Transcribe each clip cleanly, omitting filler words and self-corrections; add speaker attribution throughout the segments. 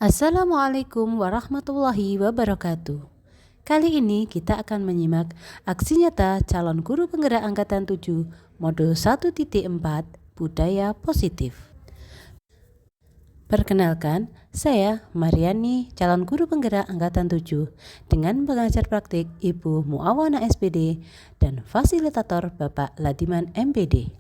Speaker 1: Assalamualaikum warahmatullahi wabarakatuh. Kali ini kita akan menyimak aksi nyata calon guru penggerak angkatan 7 modul 1.4 Budaya Positif. Perkenalkan, saya Mariani, calon guru penggerak angkatan 7 dengan pengajar praktik Ibu Muawana SPD dan fasilitator Bapak Ladiman MPD.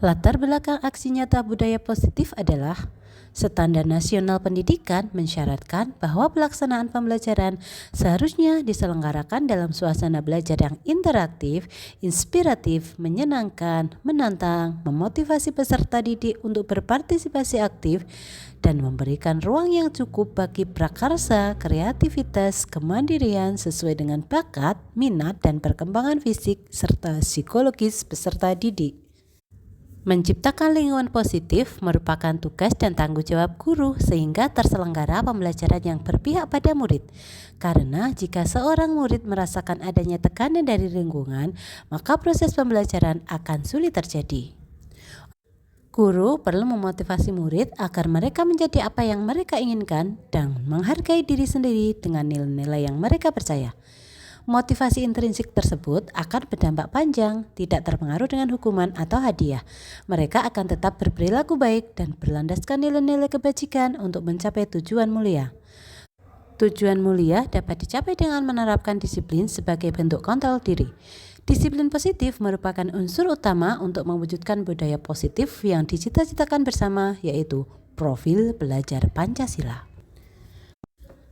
Speaker 1: Latar belakang aksi nyata budaya positif adalah Standar Nasional Pendidikan mensyaratkan bahwa pelaksanaan pembelajaran seharusnya diselenggarakan dalam suasana belajar yang interaktif, inspiratif, menyenangkan, menantang, memotivasi peserta didik untuk berpartisipasi aktif, dan memberikan ruang yang cukup bagi prakarsa, kreativitas, kemandirian sesuai dengan bakat, minat, dan perkembangan fisik serta psikologis peserta didik. Menciptakan lingkungan positif merupakan tugas dan tanggung jawab guru sehingga terselenggara pembelajaran yang berpihak pada murid. Karena jika seorang murid merasakan adanya tekanan dari lingkungan, maka proses pembelajaran akan sulit terjadi. Guru perlu memotivasi murid agar mereka menjadi apa yang mereka inginkan dan menghargai diri sendiri dengan nilai-nilai yang mereka percaya. Motivasi intrinsik tersebut akan berdampak panjang, tidak terpengaruh dengan hukuman atau hadiah. Mereka akan tetap berperilaku baik dan berlandaskan nilai-nilai kebajikan untuk mencapai tujuan mulia. Tujuan mulia dapat dicapai dengan menerapkan disiplin sebagai bentuk kontrol diri. Disiplin positif merupakan unsur utama untuk mewujudkan budaya positif yang dicita-citakan bersama, yaitu profil belajar Pancasila.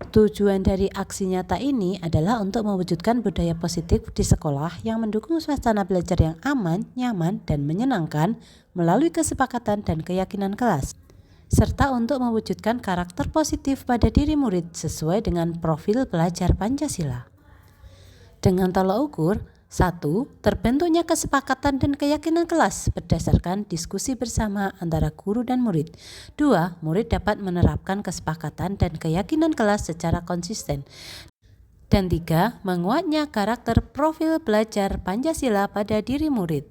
Speaker 1: Tujuan dari aksi nyata ini adalah untuk mewujudkan budaya positif di sekolah yang mendukung suasana belajar yang aman, nyaman, dan menyenangkan melalui kesepakatan dan keyakinan kelas, serta untuk mewujudkan karakter positif pada diri murid sesuai dengan profil belajar Pancasila. Dengan tolak ukur, 1. Terbentuknya kesepakatan dan keyakinan kelas berdasarkan diskusi bersama antara guru dan murid. 2. Murid dapat menerapkan kesepakatan dan keyakinan kelas secara konsisten. Dan 3. Menguatnya karakter profil belajar Pancasila pada diri murid.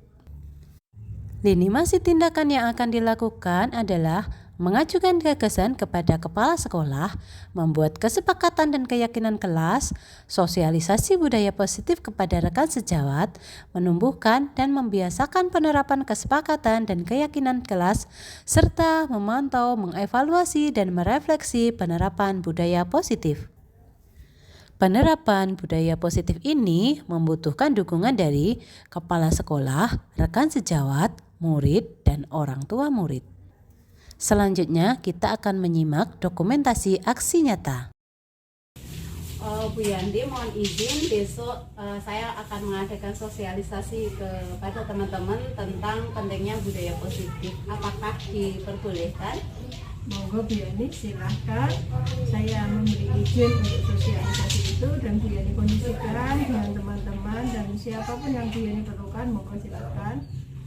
Speaker 1: Lini masa tindakan yang akan dilakukan adalah mengajukan gagasan kepada kepala sekolah, membuat kesepakatan dan keyakinan kelas, sosialisasi budaya positif kepada rekan sejawat, menumbuhkan dan membiasakan penerapan kesepakatan dan keyakinan kelas, serta memantau, mengevaluasi, dan merefleksi penerapan budaya positif. Penerapan budaya positif ini membutuhkan dukungan dari kepala sekolah, rekan sejawat, murid, dan orang tua murid. Selanjutnya kita akan menyimak dokumentasi aksi nyata.
Speaker 2: Bu Yandi, mohon izin besok saya akan mengadakan sosialisasi kepada teman-teman tentang pentingnya budaya positif. Apakah diperbolehkan?
Speaker 3: Monggo Bu Yani, silahkan. Saya memberi izin untuk sosialisasi itu dan Bu Yani kondisikan dengan teman-teman dan siapapun yang Bu Yani perlukan, monggo silahkan.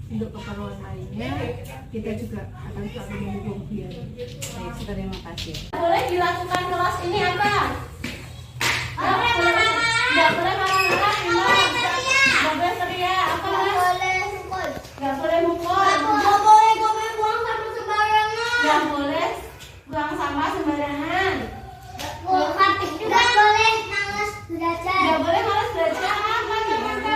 Speaker 3: Untuk keperluan lainnya, kita juga akan selalu mendukung Bu Yani.
Speaker 2: Baik, terima kasih.
Speaker 4: Boleh dilakukan kelas ini apa? Nggak boleh marah-marah, nggak boleh teriak, apa mas? Nggak boleh mukul, nggak boleh buang sampah sembarangan, nggak boleh buang sampah sembarangan, nggak boleh malas belajar, nggak boleh malas belajar, apa gimana?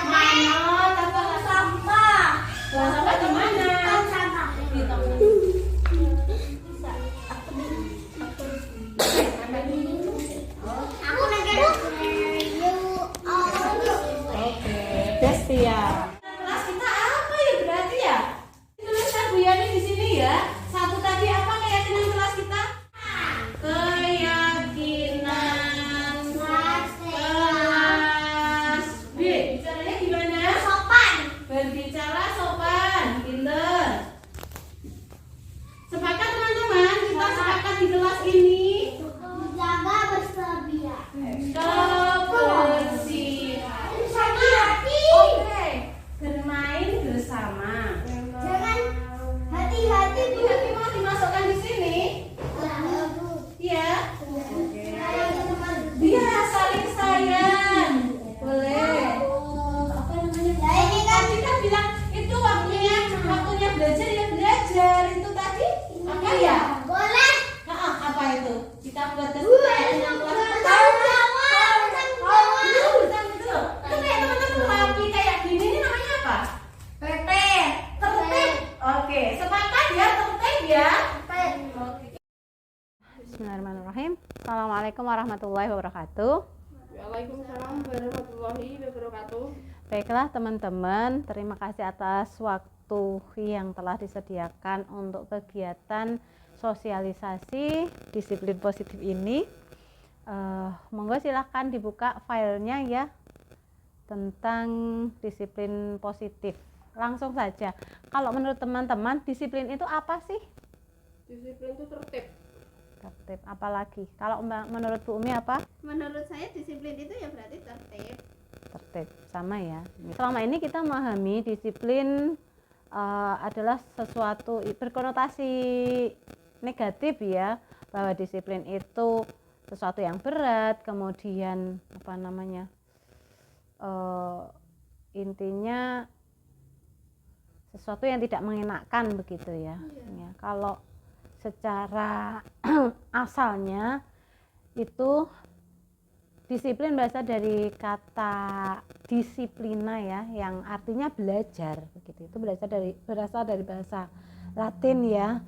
Speaker 4: Manot apa sampah? Buang sampah di mana? Di tengah.
Speaker 2: Destia.
Speaker 4: Kelas kita apa ya berarti ya? Tulisan Bu Yani di sini ya. Satu tadi apa keyakinan kelas kita? Keyakinan kelas B. Bicaranya gimana? Sopan. Berbicara sopan. Pinter. Sepakat teman-teman, kita sepakat di kelas ini.
Speaker 5: Menjaga bersedia.
Speaker 4: Kebersihan.
Speaker 5: Hati-hati.
Speaker 4: Oke. Bermain bersama.
Speaker 5: Jangan hati-hati Bu.
Speaker 4: Hati-hati mau dimasukkan di sini? Iya. Iya, saling sayang. Boleh. Apa namanya?
Speaker 5: Ya ini kan
Speaker 4: Tadi kan bilang itu waktunya belajar ya belajar. Itu tadi
Speaker 2: Assalamualaikum warahmatullahi wabarakatuh.
Speaker 3: Waalaikumsalam warahmatullahi wabarakatuh.
Speaker 2: Baiklah teman-teman, terima kasih atas waktu yang telah disediakan untuk kegiatan sosialisasi disiplin positif ini. Monggo silahkan dibuka filenya ya, tentang disiplin positif. Langsung saja, kalau menurut teman-teman disiplin itu apa sih?
Speaker 3: Disiplin itu tertib.
Speaker 2: Tertib, apalagi kalau menurut Bu Umi apa?
Speaker 4: Menurut saya disiplin itu ya berarti tertib.
Speaker 2: Tertib, sama ya. Selama ini kita memahami disiplin adalah sesuatu berkonotasi negatif ya, bahwa disiplin itu sesuatu yang berat, kemudian apa namanya, intinya sesuatu yang tidak mengenakan begitu ya. Ya, kalau secara asalnya itu disiplin berasal dari kata disiplina ya, yang artinya belajar begitu. Itu berasal dari bahasa Latin ya.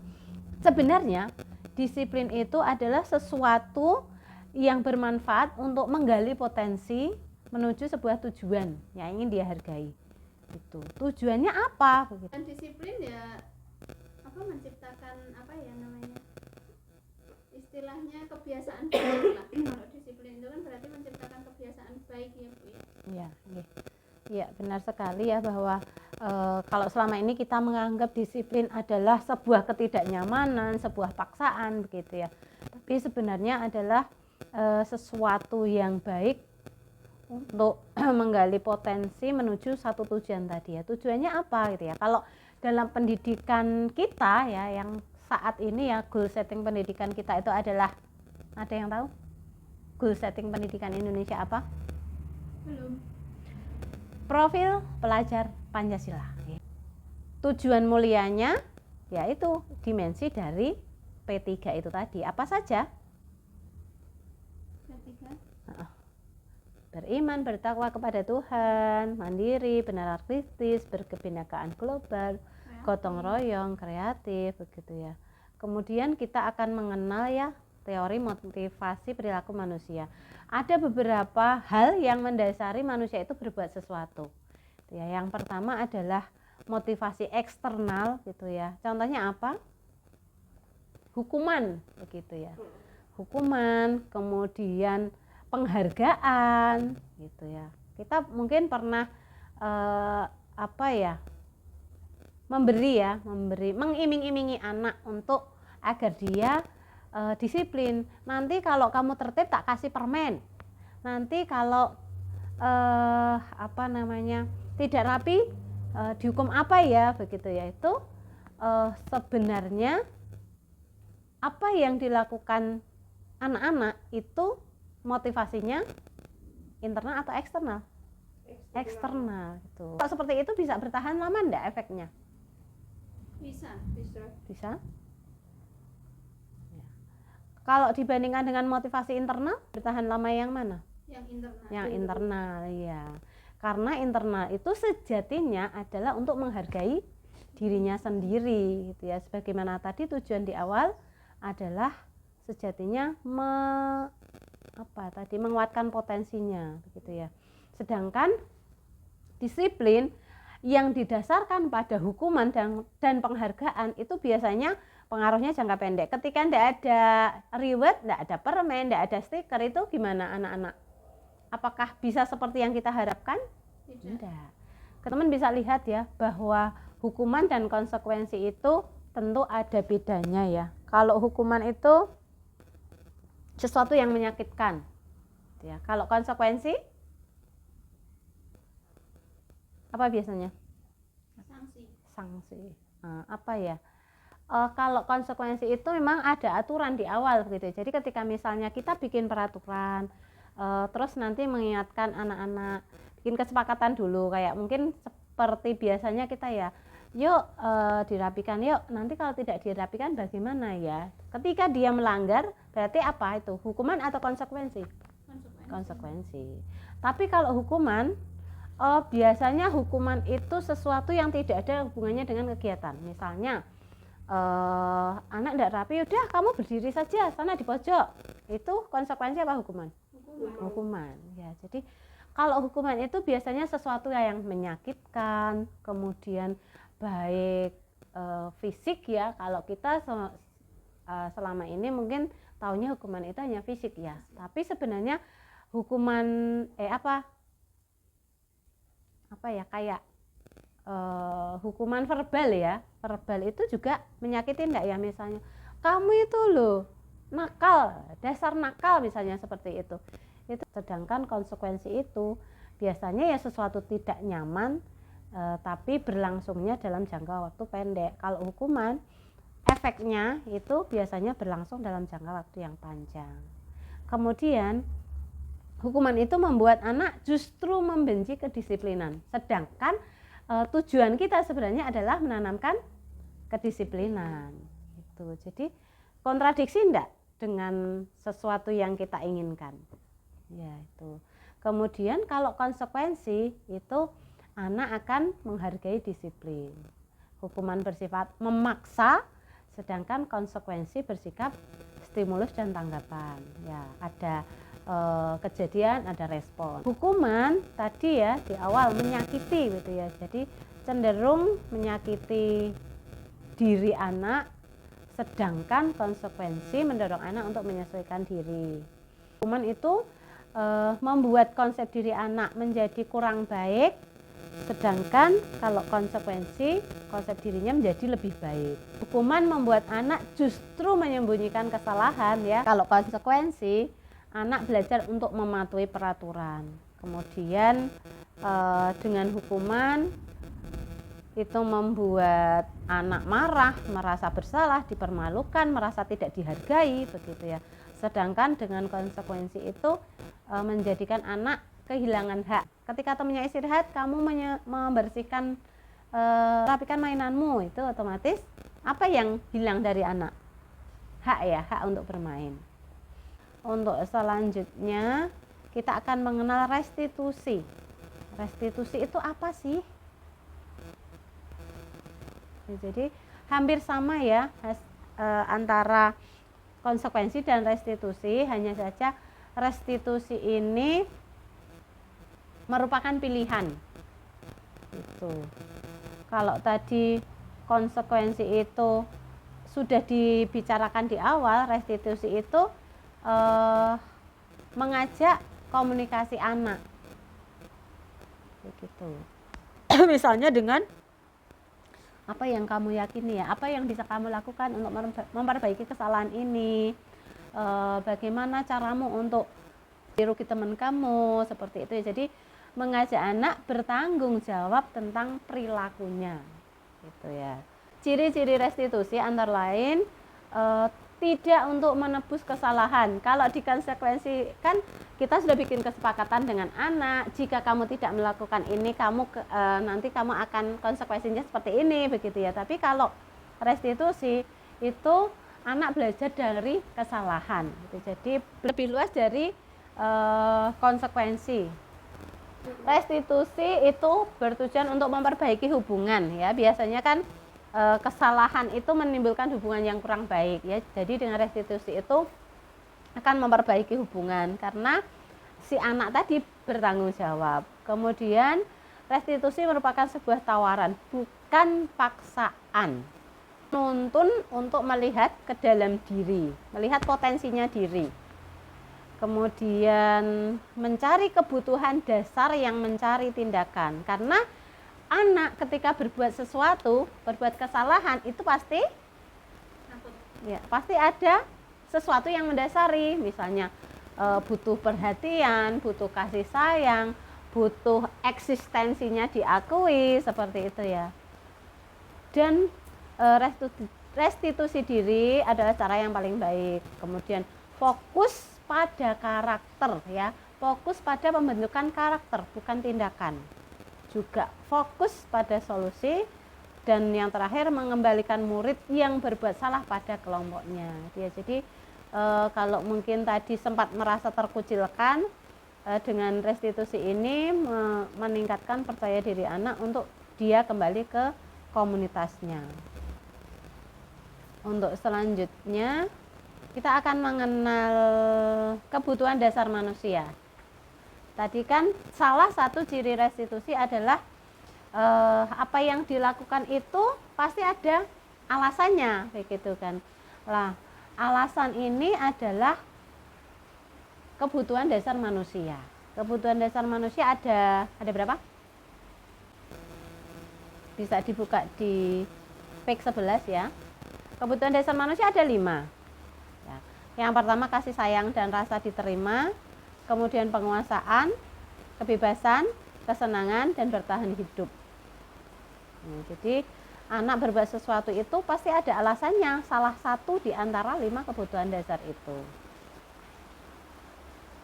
Speaker 2: Sebenarnya disiplin itu adalah sesuatu yang bermanfaat untuk menggali potensi menuju sebuah tujuan yang ingin dia hargai. Itu tujuannya apa begitu.
Speaker 4: Dan disiplin ya apa, menciptakan apa ya namanya, istilahnya kebiasaan baik lah. Kalau disiplin itu kan berarti menciptakan kebiasaan baik ya Bu ya.
Speaker 2: Iya, iya benar sekali ya, bahwa kalau selama ini kita menganggap disiplin adalah sebuah ketidaknyamanan, sebuah paksaan begitu ya. Tapi sebenarnya adalah sesuatu yang baik untuk menggali potensi menuju satu tujuan tadi ya. Tujuannya apa gitu ya. Kalau dalam pendidikan kita ya, yang saat ini ya, goal setting pendidikan kita itu adalah, ada yang tahu goal setting pendidikan Indonesia apa?
Speaker 4: Belum.
Speaker 2: Profil pelajar Pancasila. Tujuan mulianya yaitu dimensi dari P3 itu tadi. Apa saja?
Speaker 4: Ketiga.
Speaker 2: Beriman, bertakwa kepada Tuhan, mandiri, benar kritis, berkebinekaan global, gotong royong, kreatif begitu ya. Kemudian kita akan mengenal ya teori motivasi perilaku manusia. Ada beberapa hal yang mendasari manusia itu berbuat sesuatu. Ya, yang pertama adalah motivasi eksternal gitu ya. Contohnya apa? Hukuman begitu ya. Hukuman, kemudian penghargaan gitu ya. Kita mungkin pernah mengiming-imingi anak untuk agar dia disiplin. Nanti kalau kamu tertib tak kasih permen. Nanti kalau tidak rapi dihukum apa ya begitu ya. Itu sebenarnya apa yang dilakukan anak-anak itu motivasinya internal atau eksternal? Eksternal itu. Kalau seperti itu bisa bertahan lama enggak efeknya?
Speaker 4: Bisa.
Speaker 2: Bisa. Ya. Kalau dibandingkan dengan motivasi internal, bertahan lama yang mana?
Speaker 4: Yang internal.
Speaker 2: Yang internal, ya. Karena internal itu sejatinya adalah untuk menghargai dirinya sendiri, gitu ya. Sebagaimana tadi tujuan di awal adalah sejatinya menguatkan potensinya, begitu ya. Sedangkan disiplin yang didasarkan pada hukuman dan penghargaan itu biasanya pengaruhnya jangka pendek. Ketika tidak ada reward, tidak ada permen, tidak ada stiker, itu gimana anak-anak? Apakah bisa seperti yang kita harapkan? Tidak. Teman bisa lihat ya bahwa hukuman dan konsekuensi itu tentu ada bedanya ya. Kalau hukuman itu sesuatu yang menyakitkan, ya. Kalau konsekuensi apa biasanya? Sanksi. Apa ya? Kalau konsekuensi itu memang ada aturan di awal begitu. Jadi ketika misalnya kita bikin peraturan, terus nanti mengingatkan anak-anak, bikin kesepakatan dulu, kayak mungkin seperti biasanya kita ya, yuk dirapikan, yuk nanti kalau tidak dirapikan bagaimana ya. Ketika dia melanggar berarti apa itu? Hukuman atau konsekuensi? Konsekuensi. Tapi kalau hukuman, biasanya hukuman itu sesuatu yang tidak ada hubungannya dengan kegiatan. Misalnya anak tidak rapi, udah kamu berdiri saja sana di pojok, itu konsekuensi apa hukuman? Hukuman ya. Jadi kalau hukuman itu biasanya sesuatu yang menyakitkan, kemudian baik fisik ya. Kalau kita selama ini mungkin taunya hukuman itu hanya fisik ya, tapi sebenarnya hukuman kayak hukuman verbal ya. Verbal itu juga menyakitin enggak ya, misalnya kamu itu loh nakal, dasar nakal misalnya seperti itu. Sedangkan konsekuensi itu biasanya ya sesuatu tidak nyaman tapi berlangsungnya dalam jangka waktu pendek. Kalau hukuman efeknya itu biasanya berlangsung dalam jangka waktu yang panjang. Kemudian hukuman itu membuat anak justru membenci kedisiplinan, sedangkan tujuan kita sebenarnya adalah menanamkan kedisiplinan. Jadi kontradiksi enggak dengan sesuatu yang kita inginkan. Ya itu. Kemudian kalau konsekuensi itu anak akan menghargai disiplin. Hukuman bersifat memaksa, sedangkan konsekuensi bersikap stimulus dan tanggapan. Ya, ada kejadian, ada respon. Hukuman tadi ya di awal menyakiti gitu ya. Jadi cenderung menyakiti diri anak, sedangkan konsekuensi mendorong anak untuk menyesuaikan diri. Hukuman itu membuat konsep diri anak menjadi kurang baik, sedangkan kalau konsekuensi konsep dirinya menjadi lebih baik. Hukuman membuat anak justru menyembunyikan kesalahan ya. Kalau konsekuensi anak belajar untuk mematuhi peraturan. Kemudian dengan hukuman itu membuat anak marah, merasa bersalah, dipermalukan, merasa tidak dihargai begitu ya. Sedangkan dengan konsekuensi itu menjadikan anak kehilangan hak. Ketika temannya istirahat, kamu membersihkan, rapikan mainanmu, itu otomatis apa yang hilang dari anak? Hak ya, hak untuk bermain. Untuk selanjutnya kita akan mengenal restitusi. Restitusi itu apa sih? Jadi hampir sama ya antara konsekuensi dan restitusi, hanya saja restitusi ini merupakan pilihan. Itu. Kalau tadi konsekuensi itu sudah dibicarakan di awal, restitusi itu mengajak komunikasi anak. Begitu. Misalnya dengan apa yang kamu yakini ya, apa yang bisa kamu lakukan untuk memperbaiki kesalahan ini, bagaimana caramu untuk dirugi teman kamu, seperti itu ya. Jadi mengajak anak bertanggung jawab tentang perilakunya, gitu ya. Ciri-ciri restitusi antara lain tidak untuk menebus kesalahan. Kalau di konsekuensi kan kita sudah bikin kesepakatan dengan anak, jika kamu tidak melakukan ini, nanti kamu akan konsekuensinya seperti ini, begitu ya. Tapi kalau restitusi itu anak belajar dari kesalahan, gitu. Jadi lebih luas dari konsekuensi. Restitusi itu bertujuan untuk memperbaiki hubungan ya. Biasanya kan kesalahan itu menimbulkan hubungan yang kurang baik ya. Jadi dengan restitusi itu akan memperbaiki hubungan karena si anak tadi bertanggung jawab. Kemudian restitusi merupakan sebuah tawaran, bukan paksaan. Menuntun untuk melihat ke dalam diri, melihat potensinya diri. Kemudian mencari kebutuhan dasar yang mencari tindakan. Karena anak ketika berbuat sesuatu, berbuat kesalahan, itu pasti ada sesuatu yang mendasari. Misalnya butuh perhatian, butuh kasih sayang, butuh eksistensinya diakui, seperti itu ya. Dan restitusi diri adalah cara yang paling baik. Kemudian fokus pada karakter ya, fokus pada pembentukan karakter, bukan tindakan. Juga fokus pada solusi, dan yang terakhir mengembalikan murid yang berbuat salah pada kelompoknya ya. Jadi kalau mungkin tadi sempat merasa terkucilkan, dengan restitusi ini meningkatkan percaya diri anak untuk dia kembali ke komunitasnya. Untuk selanjutnya kita akan mengenal kebutuhan dasar manusia. Tadi kan salah satu ciri restitusi adalah apa yang dilakukan itu pasti ada alasannya, begitu kan. Lah, alasan ini adalah kebutuhan dasar manusia. Kebutuhan dasar manusia ada berapa? Bisa dibuka di page 11 ya. Kebutuhan dasar manusia ada 5. Ya. Yang pertama kasih sayang dan rasa diterima, kemudian penguasaan, kebebasan, kesenangan, dan bertahan hidup. Jadi anak berbuat sesuatu itu pasti ada alasannya, salah satu di antara 5 kebutuhan dasar itu.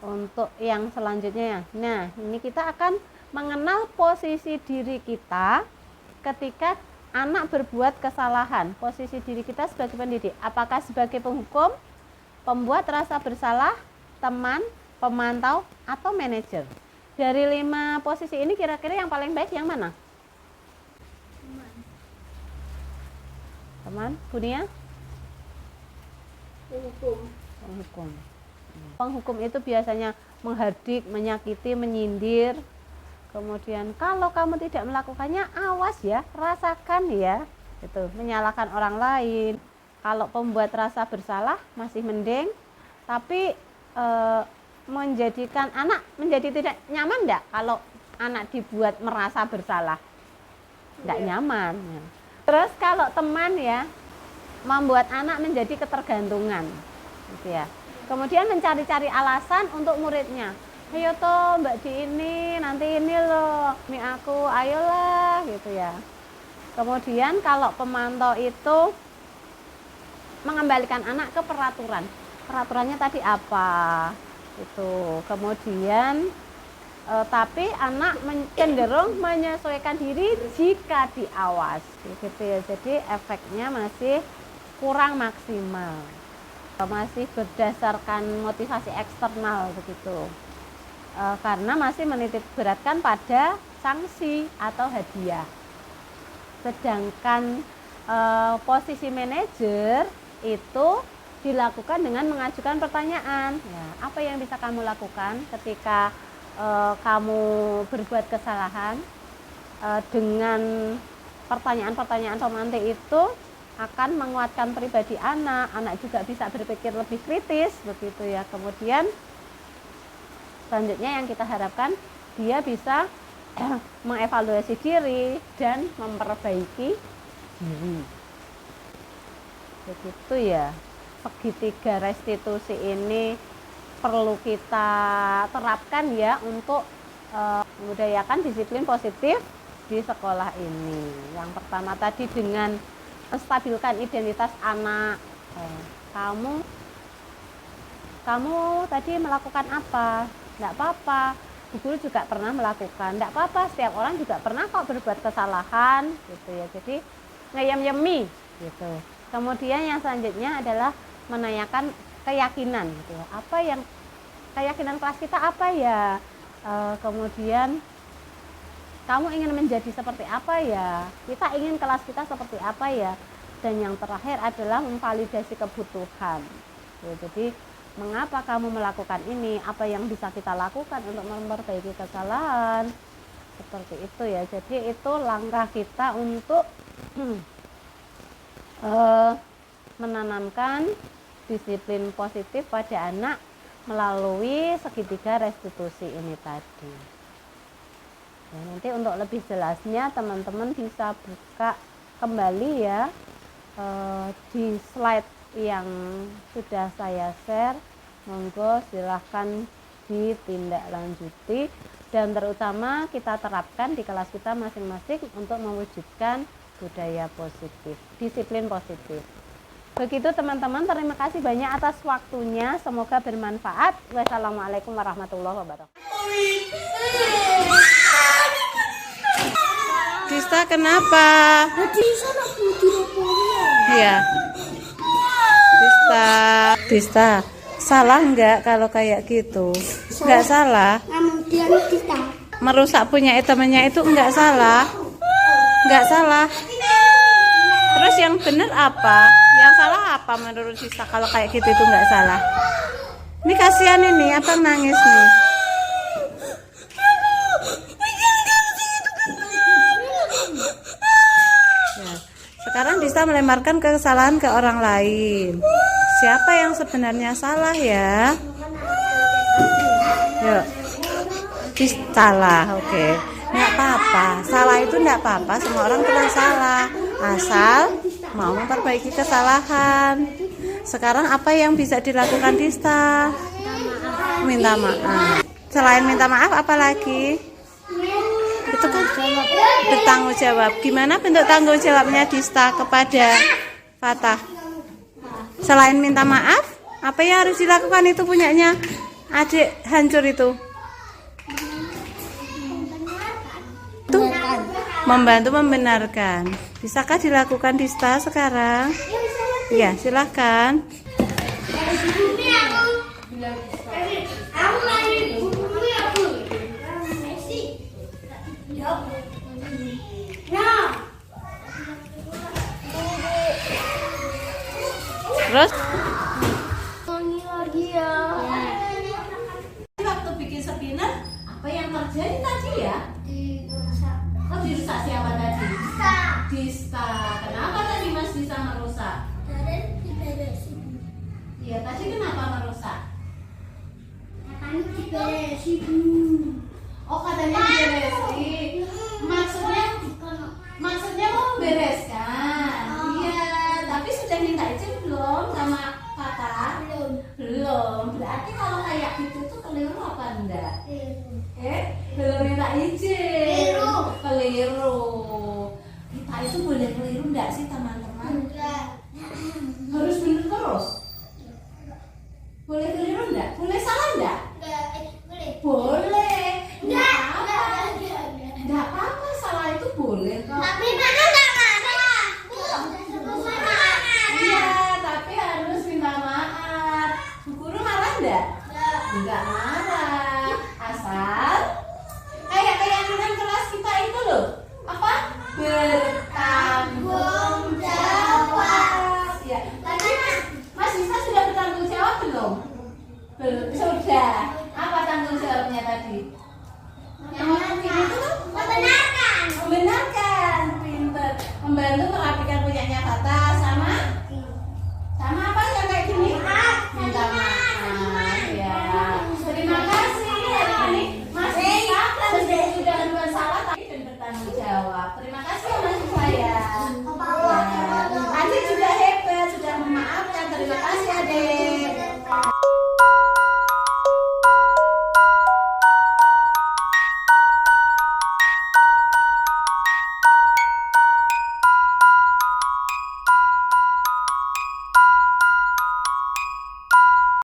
Speaker 2: Untuk yang selanjutnya, nah ini kita akan mengenal posisi diri kita ketika anak berbuat kesalahan. Posisi diri kita sebagai pendidik, apakah sebagai penghukum, pembuat rasa bersalah, teman, pemantau, atau manajer. Dari 5 posisi ini kira-kira yang paling baik yang mana? Teman, Bunia? Penghukum. Penghukum itu biasanya menghardik, menyakiti, menyindir. Kemudian kalau kamu tidak melakukannya, awas ya, rasakan ya. Itu menyalahkan orang lain. Kalau pembuat rasa bersalah masih mending, tapi menjadikan anak menjadi tidak nyaman enggak kalau anak dibuat merasa bersalah? Enggak nyaman. Terus kalau teman ya, membuat anak menjadi ketergantungan, gitu ya. Kemudian mencari-cari alasan untuk muridnya. Ayo toh Mbak Di ini, nanti ini loh, ini aku, ayolah, gitu ya. Kemudian kalau pemantau itu mengembalikan anak ke peraturan. Peraturannya tadi apa? Itu. Kemudian tapi anak cenderung menyesuaikan diri jika diawasi, gitu ya. Jadi efeknya masih kurang maksimal, masih berdasarkan motivasi eksternal begitu, karena masih menitik beratkan pada sanksi atau hadiah. Sedangkan posisi manajer itu dilakukan dengan mengajukan pertanyaan. Ya, apa yang bisa kamu lakukan ketika kamu berbuat kesalahan? Dengan pertanyaan-pertanyaan romantis itu akan menguatkan pribadi anak. Anak juga bisa berpikir lebih kritis, begitu ya. Kemudian selanjutnya yang kita harapkan dia bisa mengevaluasi diri dan memperbaiki diri. Begitu ya. Segitiga restitusi ini perlu kita terapkan ya untuk membudayakan disiplin positif di sekolah ini. Yang pertama tadi dengan menstabilkan identitas anak. Kamu tadi melakukan apa? Enggak apa-apa. Bu guru juga pernah melakukan. Enggak apa-apa, setiap orang juga pernah kok berbuat kesalahan, gitu ya. Jadi ngeyem-yemi gitu. Kemudian yang selanjutnya adalah menanyakan keyakinan, gitu. Apa yang keyakinan kelas kita apa ya? Kemudian kamu ingin menjadi seperti apa ya? Kita ingin kelas kita seperti apa ya? Dan yang terakhir adalah memvalidasi kebutuhan. Jadi mengapa kamu melakukan ini? Apa yang bisa kita lakukan untuk memperbaiki kesalahan? Seperti itu ya. Jadi itu langkah kita untuk menanamkan disiplin positif pada anak melalui segitiga restitusi ini tadi. Ya, nanti untuk lebih jelasnya teman-teman bisa buka kembali ya di slide yang sudah saya share. Monggo silahkan ditindaklanjuti dan terutama kita terapkan di kelas kita masing-masing untuk mewujudkan budaya positif, disiplin positif. Begitu teman-teman, terima kasih banyak atas waktunya, semoga bermanfaat. Wassalamualaikum warahmatullahi wabarakatuh. Dista kenapa? Iya. Dista, salah enggak kalau kayak gitu? Enggak salah.
Speaker 5: Kemudian kita
Speaker 2: Merusak punya temannya itu enggak salah. Enggak salah. Terus yang benar apa? Yang salah apa menurut Sista kalau kayak gitu itu nggak salah? Ini kasihan ini, abang nangis nih. Ya, sekarang Dista melemparkan kesalahan ke orang lain. Siapa yang sebenarnya salah ya? Yuk, salah, oke. Nggak apa-apa, salah itu nggak apa-apa. Semua orang pernah salah, asal mau memperbaiki kesalahan. Sekarang apa yang bisa dilakukan Dista? Minta maaf. Selain minta maaf, apa lagi? Itu kan bertanggung jawab. Gimana bentuk tanggung jawabnya Dista kepada Fatah? Selain minta maaf, apa yang harus dilakukan itu punyanya adik hancur itu? Tuh, membantu membenarkan. Bisakah dilakukan Dista sekarang? Ya, silahkan. Terus? Waktu bikin spinner, apa yang terjadi tadi ya? Oh, dirusak siapa tadi? Dista. Kenapa tadi Mas Dista merusak? Iya, tadi kenapa merusak? Oh, katanya diberesin. Maksudnya mau membereskan. Iya, tapi sudah minta izin belum sama Fatah? Belum. Berarti kalau kayak gitu tuh keliru apa enggak? Belum minta izin. Keliru. Kita itu boleh keliru enggak sih teman-teman? Harus benar terus. Boleh keliru enggak? Boleh salah enggak? Boleh. Enggak apa-apa, salah itu boleh kok.
Speaker 5: Tapi Mama nggak marah.
Speaker 2: Iya, tapi harus minta maaf. Bu Guru marah enggak? Enggak marah. Asal kayak anak kelas kita itu loh. Apa? Bertanggung jawab. Ya. Tadi Mas Dista sudah bertanggung jawab belum? Belum. Sudah. Apa tanggung jawabnya tadi?